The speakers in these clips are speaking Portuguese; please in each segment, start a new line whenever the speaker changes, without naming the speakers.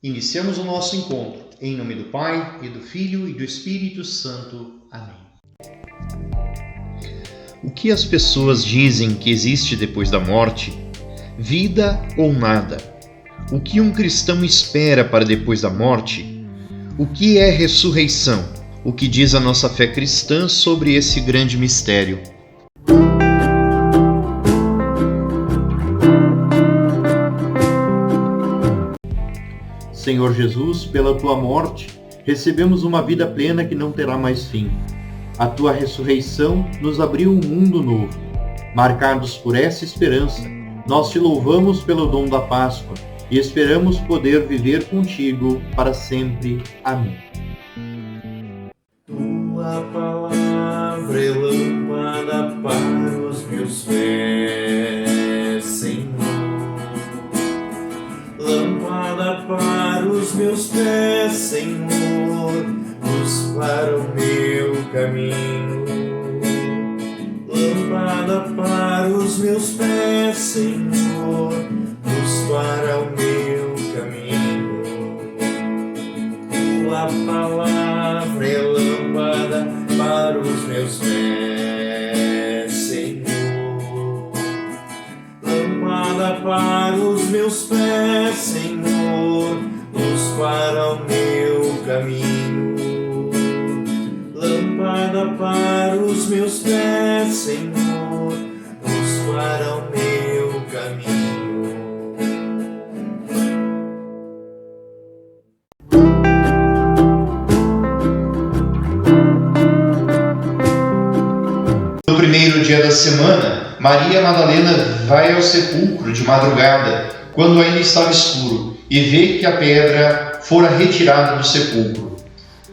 Iniciamos o nosso encontro, em nome do Pai, e do Filho e do Espírito Santo. Amém. O que as pessoas dizem que existe depois da morte? Vida ou nada? O que um cristão espera para depois da morte? O que é ressurreição? O que diz a nossa fé cristã sobre esse grande mistério? Senhor Jesus, pela Tua morte, recebemos uma vida plena que não terá mais fim. A Tua ressurreição nos abriu um mundo novo. Marcados por essa esperança, nós Te louvamos pelo dom da Páscoa e esperamos poder viver contigo para sempre. Amém.
Tua palavra é lâmpada para os meus pés, Senhor. Lâmpada para os meus pés, Senhor, luz para o meu caminho. Lâmpada para os meus pés, Senhor, luz para o meu caminho. Tua palavra é lâmpada para os meus pés, Senhor. Lâmpada para os meus pés, Senhor, luz para o meu caminho. Lâmpada para os meus pés, Senhor, luz para o meu caminho.
No primeiro dia da semana, Maria Madalena vai ao sepulcro de madrugada, quando ainda estava escuro, e vê que a pedra fora retirada do sepulcro.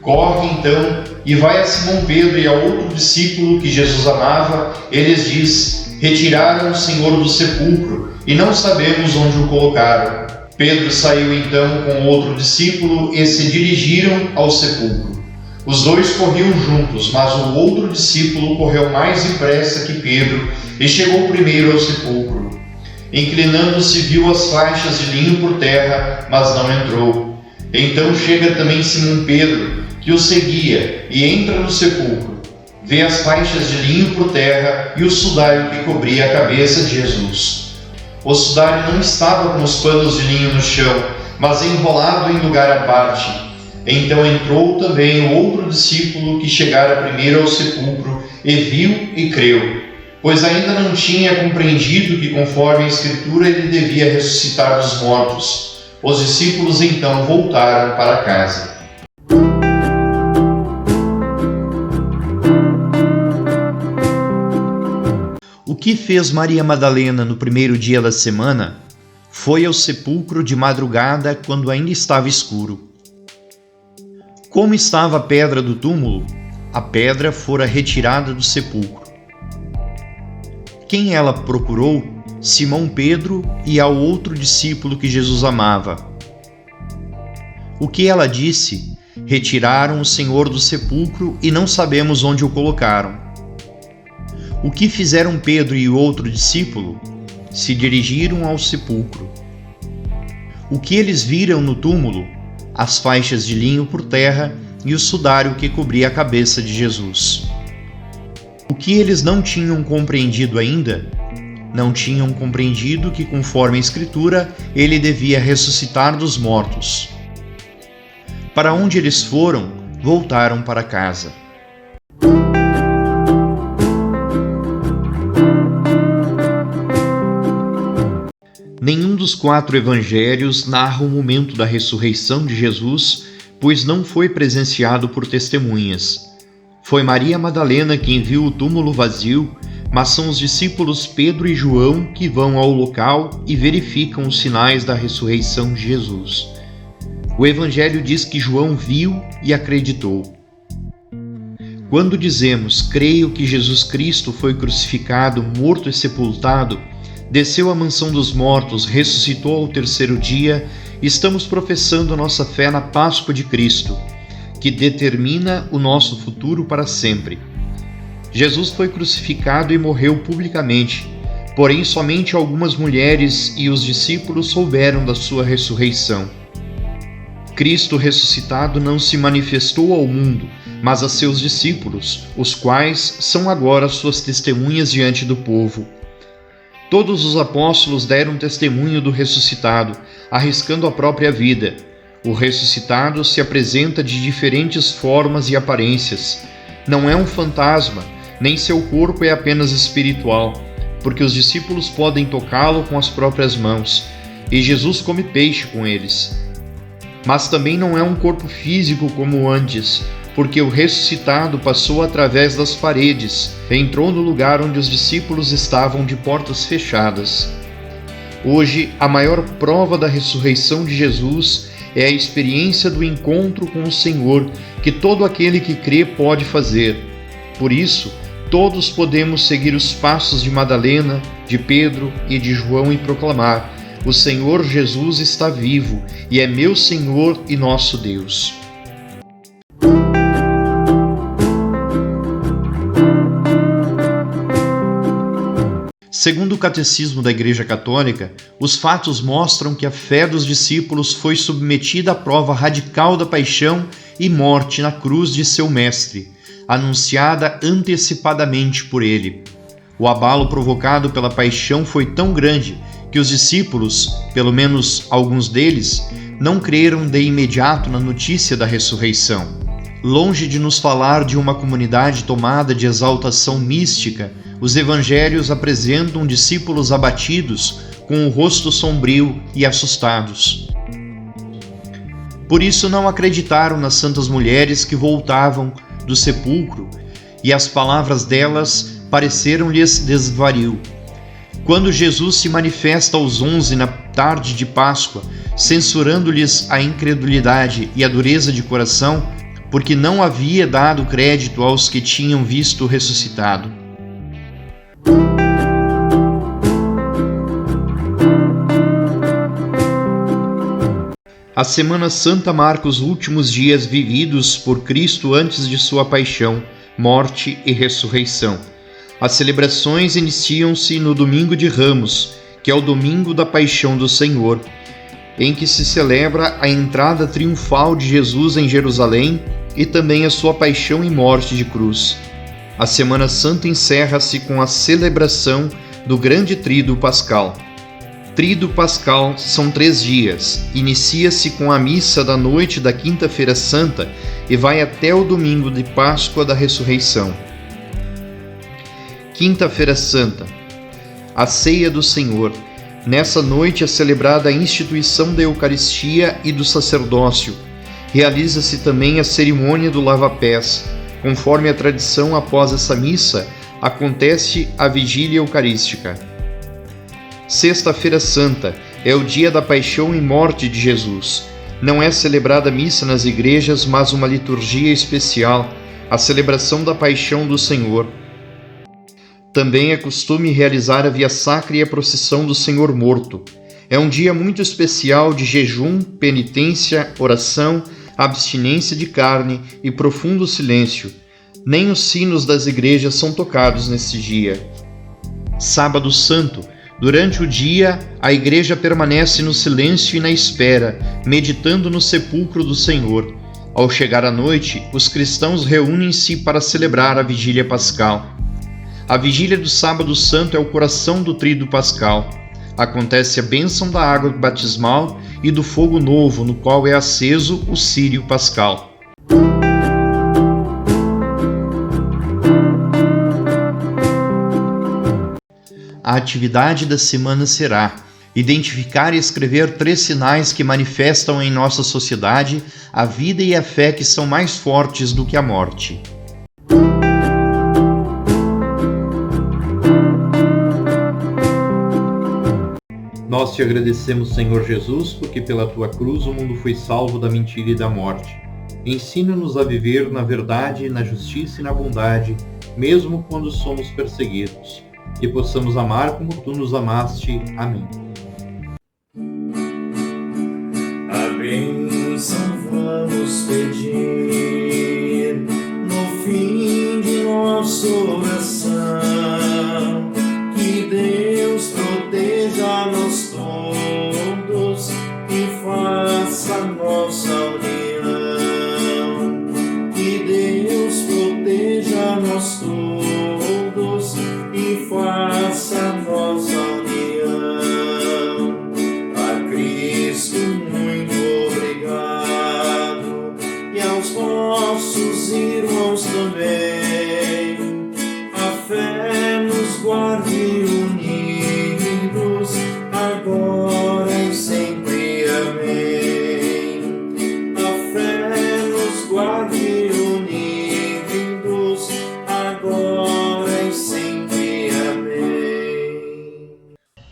Corre então e vai a Simão Pedro e ao outro discípulo que Jesus amava, e lhes diz: retiraram o Senhor do sepulcro e não sabemos onde o colocaram. Pedro saiu então com outro discípulo e se dirigiram ao sepulcro. Os dois corriam juntos, mas o outro discípulo correu mais depressa que Pedro e chegou primeiro ao sepulcro. Inclinando-se, viu as faixas de linho por terra, mas não entrou. Então chega também Simão Pedro, que o seguia, e entra no sepulcro. Vê as faixas de linho por terra e o sudário que cobria a cabeça de Jesus. O sudário não estava com os panos de linho no chão, mas enrolado em lugar à parte. Então entrou também o outro discípulo que chegara primeiro ao sepulcro e viu e creu, pois ainda não tinha compreendido que, conforme a Escritura, ele devia ressuscitar dos mortos. Os discípulos então voltaram para casa. O que fez Maria Madalena no primeiro dia da semana? Foi ao sepulcro de madrugada, quando ainda estava escuro. Como estava a pedra do túmulo? A pedra fora retirada do sepulcro. Quem ela procurou? Simão Pedro e ao outro discípulo que Jesus amava. O que ela disse? Retiraram o Senhor do sepulcro e não sabemos onde o colocaram. O que fizeram Pedro e o outro discípulo? Se dirigiram ao sepulcro. O que eles viram no túmulo? As faixas de linho por terra e o sudário que cobria a cabeça de Jesus. O que eles não tinham compreendido ainda? Não tinham compreendido que, conforme a Escritura, ele devia ressuscitar dos mortos. Para onde eles foram, voltaram para casa. Nenhum dos 4 evangelhos narra o momento da ressurreição de Jesus, pois não foi presenciado por testemunhas. Foi Maria Madalena quem viu o túmulo vazio, mas são os discípulos Pedro e João que vão ao local e verificam os sinais da ressurreição de Jesus. O evangelho diz que João viu e acreditou. Quando dizemos, creio que Jesus Cristo foi crucificado, morto e sepultado, desceu à mansão dos mortos, ressuscitou ao terceiro dia, estamos professando nossa fé na Páscoa de Cristo, que determina o nosso futuro para sempre. Jesus foi crucificado e morreu publicamente, porém somente algumas mulheres e os discípulos souberam da sua ressurreição. Cristo ressuscitado não se manifestou ao mundo, mas a seus discípulos, os quais são agora suas testemunhas diante do povo. Todos os apóstolos deram testemunho do ressuscitado, arriscando a própria vida. O ressuscitado se apresenta de diferentes formas e aparências. Não é um fantasma, nem seu corpo é apenas espiritual, porque os discípulos podem tocá-lo com as próprias mãos, e Jesus come peixe com eles. Mas também não é um corpo físico como antes, porque o ressuscitado passou através das paredes, entrou no lugar onde os discípulos estavam de portas fechadas. Hoje, a maior prova da ressurreição de Jesus é a experiência do encontro com o Senhor, que todo aquele que crê pode fazer. Por isso, todos podemos seguir os passos de Madalena, de Pedro e de João e proclamar: o Senhor Jesus está vivo e é meu Senhor e nosso Deus. Segundo o Catecismo da Igreja Católica, os fatos mostram que a fé dos discípulos foi submetida à prova radical da paixão e morte na cruz de seu Mestre, anunciada antecipadamente por ele. O abalo provocado pela paixão foi tão grande que os discípulos, pelo menos alguns deles, não creram de imediato na notícia da ressurreição. Longe de nos falar de uma comunidade tomada de exaltação mística, os evangelhos apresentam discípulos abatidos, com o rosto sombrio e assustados. Por isso não acreditaram nas santas mulheres que voltavam do sepulcro, e as palavras delas pareceram-lhes desvario. Quando Jesus se manifesta aos 11 na tarde de Páscoa, censurando-lhes a incredulidade e a dureza de coração, porque não havia dado crédito aos que tinham visto o ressuscitado. A Semana Santa marca os últimos dias vividos por Cristo antes de sua paixão, morte e ressurreição. As celebrações iniciam-se no Domingo de Ramos, que é o domingo da Paixão do Senhor, em que se celebra a entrada triunfal de Jesus em Jerusalém e também a sua paixão e morte de cruz. A Semana Santa encerra-se com a celebração do grande Tríduo Pascal. Tríduo Pascal são 3 dias, inicia-se com a missa da noite da Quinta-feira Santa e vai até o domingo de Páscoa da Ressurreição. Quinta-feira Santa, a Ceia do Senhor. Nessa noite é celebrada a instituição da Eucaristia e do sacerdócio. Realiza-se também a cerimônia do lava-pés. Conforme a tradição, após essa missa, acontece a vigília eucarística. Sexta-feira Santa é o dia da paixão e morte de Jesus. Não é celebrada missa nas igrejas, mas uma liturgia especial, a celebração da paixão do Senhor. Também é costume realizar a Via Sacra e a procissão do Senhor Morto. É um dia muito especial de jejum, penitência, oração, abstinência de carne e profundo silêncio. Nem os sinos das igrejas são tocados nesse dia. Sábado Santo. Durante o dia, a igreja permanece no silêncio e na espera, meditando no sepulcro do Senhor. Ao chegar a noite, os cristãos reúnem-se para celebrar a vigília pascal. A vigília do Sábado Santo é o coração do Tríduo Pascal. Acontece a bênção da água batismal e do fogo novo, no qual é aceso o círio pascal. A atividade da semana será identificar e escrever 3 sinais que manifestam em nossa sociedade a vida e a fé que são mais fortes do que a morte. Nós te agradecemos, Senhor Jesus, porque pela tua cruz o mundo foi salvo da mentira e da morte. Ensina-nos a viver na verdade, na justiça e na bondade, mesmo quando somos perseguidos. Que possamos amar como tu nos amaste. Amém.
A bênção vamos pedir no fim de nossa oração. Que Deus proteja-nos todos e faça nossa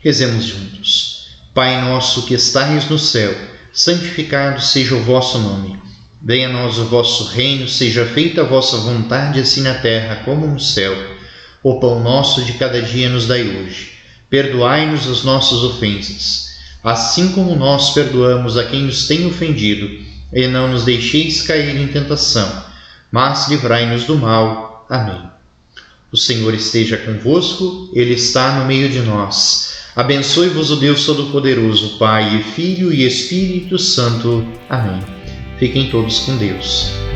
Rezemos juntos. Pai nosso que estais no céu, santificado seja o vosso nome. Venha a nós o vosso reino, seja feita a vossa vontade, assim na terra como no céu. O pão nosso de cada dia nos dai hoje. Perdoai-nos as nossas ofensas, assim como nós perdoamos a quem nos tem ofendido. E não nos deixeis cair em tentação, mas livrai-nos do mal. Amém. O Senhor esteja convosco, Ele está no meio de nós. Abençoe-vos o Deus Todo-Poderoso, Pai, e Filho e Espírito Santo. Amém. Fiquem todos com Deus.